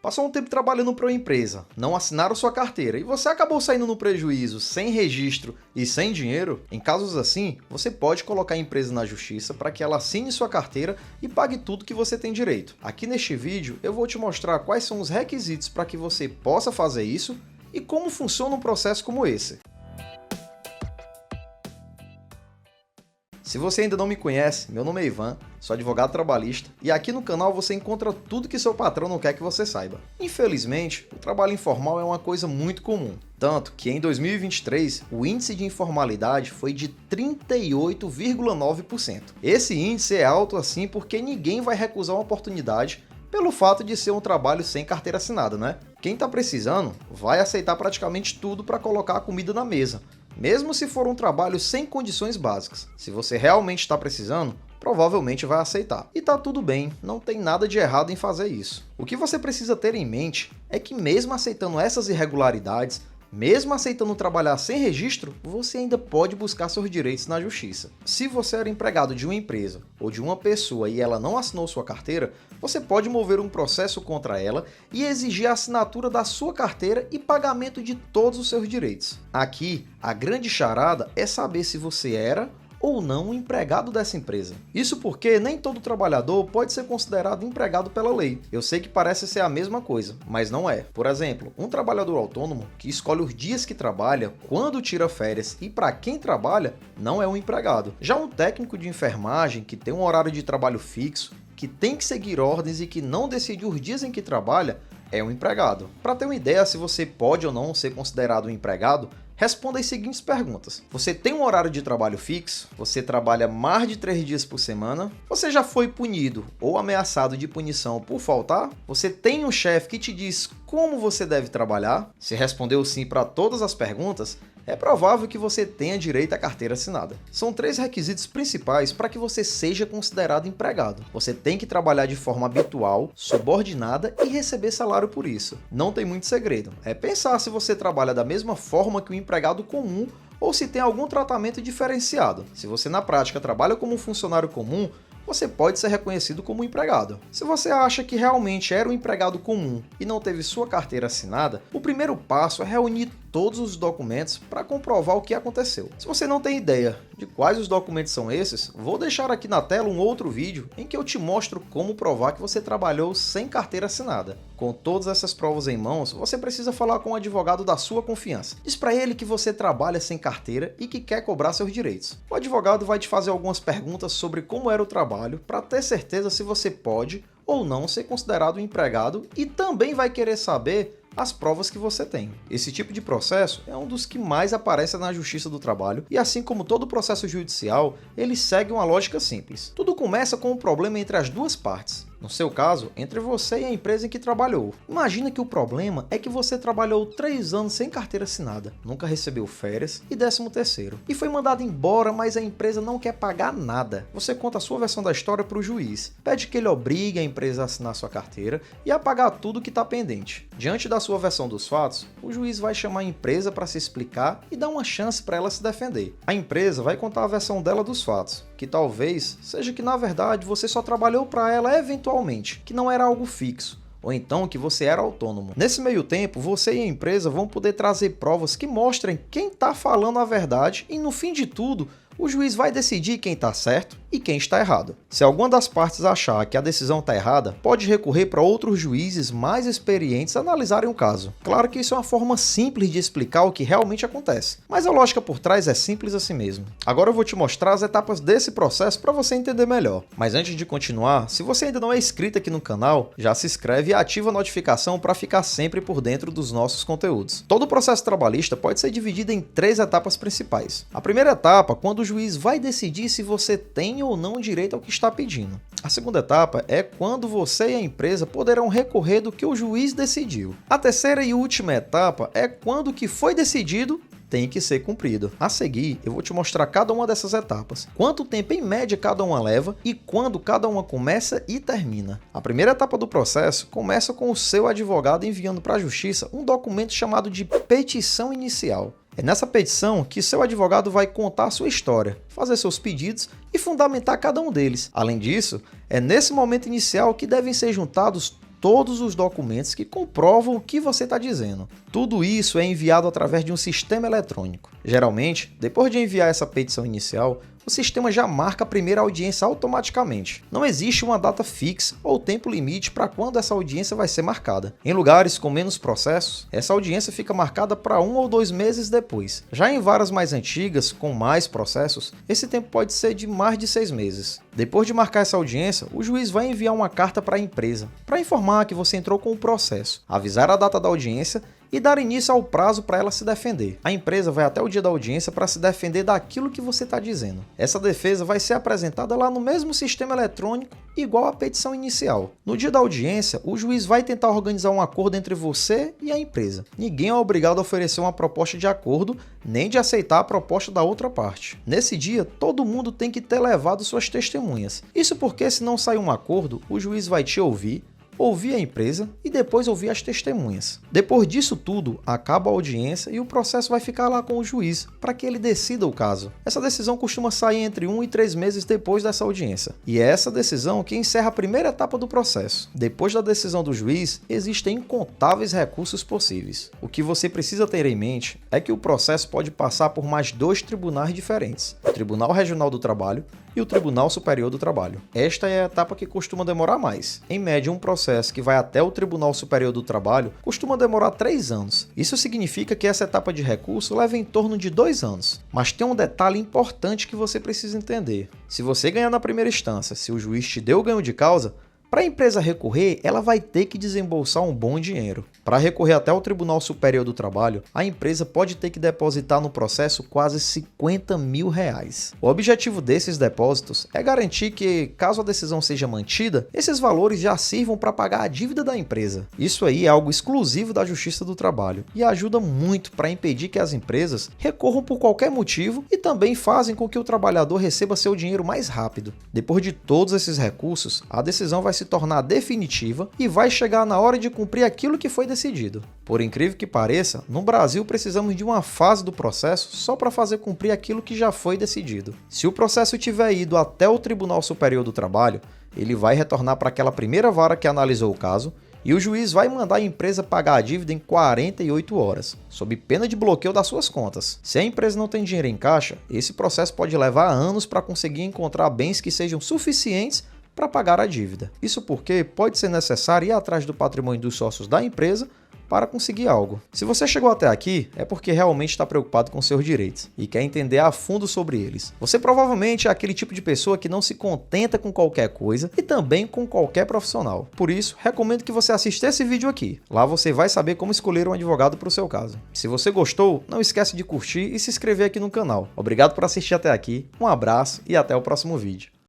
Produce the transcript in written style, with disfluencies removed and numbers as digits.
Passou um tempo trabalhando para uma empresa, não assinaram sua carteira e você acabou saindo no prejuízo, sem registro e sem dinheiro? Em casos assim, você pode colocar a empresa na justiça para que ela assine sua carteira e pague tudo que você tem direito. Aqui neste vídeo eu vou te mostrar quais são os requisitos para que você possa fazer isso e como funciona um processo como esse. Se você ainda não me conhece, meu nome é Ivan, sou advogado trabalhista e aqui no canal você encontra tudo que seu patrão não quer que você saiba. Infelizmente, o trabalho informal é uma coisa muito comum, tanto que em 2023 o índice de informalidade foi de 38,9%. Esse índice é alto assim porque ninguém vai recusar uma oportunidade pelo fato de ser um trabalho sem carteira assinada, né? Quem está precisando vai aceitar praticamente tudo para colocar a comida na mesa, mesmo se for um trabalho sem condições básicas. Se você realmente está precisando, provavelmente vai aceitar. E tá tudo bem, não tem nada de errado em fazer isso. O que você precisa ter em mente é que mesmo aceitando essas irregularidades, mesmo aceitando trabalhar sem registro, você ainda pode buscar seus direitos na justiça. Se você era empregado de uma empresa ou de uma pessoa e ela não assinou sua carteira, você pode mover um processo contra ela e exigir a assinatura da sua carteira e pagamento de todos os seus direitos. Aqui, a grande charada é saber se você era ou não um empregado dessa empresa. Isso porque nem todo trabalhador pode ser considerado empregado pela lei. Eu sei que parece ser a mesma coisa, mas não é. Por exemplo, um trabalhador autônomo que escolhe os dias que trabalha, quando tira férias e para quem trabalha, não é um empregado. Já um técnico de enfermagem que tem um horário de trabalho fixo, que tem que seguir ordens e que não decide os dias em que trabalha, é um empregado. Para ter uma ideia se você pode ou não ser considerado um empregado, responda as seguintes perguntas. Você tem um horário de trabalho fixo? Você trabalha mais de 3 dias por semana? Você já foi punido ou ameaçado de punição por faltar? Você tem um chefe que te diz como você deve trabalhar? Se respondeu sim para todas as perguntas, é provável que você tenha direito à carteira assinada. São 3 requisitos principais para que você seja considerado empregado. Você tem que trabalhar de forma habitual, subordinada e receber salário por isso. Não tem muito segredo. É pensar se você trabalha da mesma forma que um empregado comum ou se tem algum tratamento diferenciado. Se você na prática trabalha como um funcionário comum, você pode ser reconhecido como um empregado. Se você acha que realmente era um empregado comum e não teve sua carteira assinada, o primeiro passo é reunir todos os documentos para comprovar o que aconteceu. Se você não tem ideia de quais os documentos são esses, vou deixar aqui na tela um outro vídeo em que eu te mostro como provar que você trabalhou sem carteira assinada. Com todas essas provas em mãos, você precisa falar com um advogado da sua confiança. Diz para ele que você trabalha sem carteira e que quer cobrar seus direitos. O advogado vai te fazer algumas perguntas sobre como era o trabalho para ter certeza se você pode ou não ser considerado um empregado e também vai querer saber as provas que você tem. Esse tipo de processo é um dos que mais aparece na Justiça do Trabalho e, assim como todo processo judicial, ele segue uma lógica simples. Tudo começa com um problema entre as duas partes. No seu caso, entre você e a empresa em que trabalhou. Imagina que o problema é que você trabalhou 3 anos sem carteira assinada, nunca recebeu férias e 13º, e foi mandado embora, mas a empresa não quer pagar nada. Você conta a sua versão da história para o juiz, pede que ele obrigue a empresa a assinar sua carteira e a pagar tudo que está pendente. Diante da sua versão dos fatos, o juiz vai chamar a empresa para se explicar e dar uma chance para ela se defender. A empresa vai contar a versão dela dos fatos, que talvez seja que na verdade você só trabalhou para ela eventualmente, que não era algo fixo, ou então que você era autônomo. Nesse meio tempo, você e a empresa vão poder trazer provas que mostrem quem está falando a verdade e no fim de tudo, o juiz vai decidir quem está certo e quem está errado. Se alguma das partes achar que a decisão está errada, pode recorrer para outros juízes mais experientes analisarem o caso. Claro que isso é uma forma simples de explicar o que realmente acontece, mas a lógica por trás é simples assim mesmo. Agora eu vou te mostrar as etapas desse processo para você entender melhor. Mas antes de continuar, se você ainda não é inscrito aqui no canal, já se inscreve e ativa a notificação para ficar sempre por dentro dos nossos conteúdos. Todo o processo trabalhista pode ser dividido em 3 etapas principais. A primeira etapa, quando o juiz vai decidir se você tem ou não direito ao que está pedindo. A segunda etapa é quando você e a empresa poderão recorrer do que o juiz decidiu. A terceira e última etapa é quando o que foi decidido tem que ser cumprido. A seguir, eu vou te mostrar cada uma dessas etapas, quanto tempo em média cada uma leva e quando cada uma começa e termina. A primeira etapa do processo começa com o seu advogado enviando para a justiça um documento chamado de petição inicial. É nessa petição que seu advogado vai contar a sua história, fazer seus pedidos e fundamentar cada um deles. Além disso, é nesse momento inicial que devem ser juntados todos os documentos que comprovam o que você está dizendo. Tudo isso é enviado através de um sistema eletrônico. Geralmente, depois de enviar essa petição inicial, o sistema já marca a primeira audiência automaticamente. Não existe uma data fixa ou tempo limite para quando essa audiência vai ser marcada. Em lugares com menos processos, essa audiência fica marcada para 1 ou 2 meses depois. Já em varas mais antigas, com mais processos, esse tempo pode ser de mais de 6 meses. Depois de marcar essa audiência, o juiz vai enviar uma carta para a empresa, para informar que você entrou com o processo, avisar a data da audiência e dar início ao prazo para ela se defender. A empresa vai até o dia da audiência para se defender daquilo que você está dizendo. Essa defesa vai ser apresentada lá no mesmo sistema eletrônico, igual à petição inicial. No dia da audiência, o juiz vai tentar organizar um acordo entre você e a empresa. Ninguém é obrigado a oferecer uma proposta de acordo, nem de aceitar a proposta da outra parte. Nesse dia, todo mundo tem que ter levado suas testemunhas. Isso porque, se não sair um acordo, o juiz vai te ouvir a empresa e depois ouvir as testemunhas. Depois disso tudo, acaba a audiência e o processo vai ficar lá com o juiz para que ele decida o caso. Essa decisão costuma sair entre 1 e 3 meses depois dessa audiência. E é essa decisão que encerra a primeira etapa do processo. Depois da decisão do juiz, existem incontáveis recursos possíveis. O que você precisa ter em mente é que o processo pode passar por mais 2 tribunais diferentes: o Tribunal Regional do Trabalho e o Tribunal Superior do Trabalho. Esta é a etapa que costuma demorar mais. Em média, um processo que vai até o Tribunal Superior do Trabalho costuma demorar 3 anos. Isso significa que essa etapa de recurso leva em torno de 2 anos. Mas tem um detalhe importante que você precisa entender. Se você ganhar na primeira instância, se o juiz te deu o ganho de causa, para a empresa recorrer, ela vai ter que desembolsar um bom dinheiro. Para recorrer até o Tribunal Superior do Trabalho, a empresa pode ter que depositar no processo quase R$50 mil. O objetivo desses depósitos é garantir que, caso a decisão seja mantida, esses valores já sirvam para pagar a dívida da empresa. Isso aí é algo exclusivo da Justiça do Trabalho e ajuda muito para impedir que as empresas recorram por qualquer motivo e também fazem com que o trabalhador receba seu dinheiro mais rápido. Depois de todos esses recursos, a decisão vai se tornar definitiva e vai chegar na hora de cumprir aquilo que foi decidido. Por incrível que pareça, no Brasil precisamos de uma fase do processo só para fazer cumprir aquilo que já foi decidido. Se o processo tiver ido até o Tribunal Superior do Trabalho, ele vai retornar para aquela primeira vara que analisou o caso e o juiz vai mandar a empresa pagar a dívida em 48 horas, sob pena de bloqueio das suas contas. Se a empresa não tem dinheiro em caixa, esse processo pode levar anos para conseguir encontrar bens que sejam suficientes para pagar a dívida. Isso porque pode ser necessário ir atrás do patrimônio dos sócios da empresa para conseguir algo. Se você chegou até aqui, é porque realmente está preocupado com seus direitos e quer entender a fundo sobre eles. Você provavelmente é aquele tipo de pessoa que não se contenta com qualquer coisa e também com qualquer profissional. Por isso, recomendo que você assista esse vídeo aqui. Lá você vai saber como escolher um advogado para o seu caso. Se você gostou, não esquece de curtir e se inscrever aqui no canal. Obrigado por assistir até aqui, um abraço e até o próximo vídeo.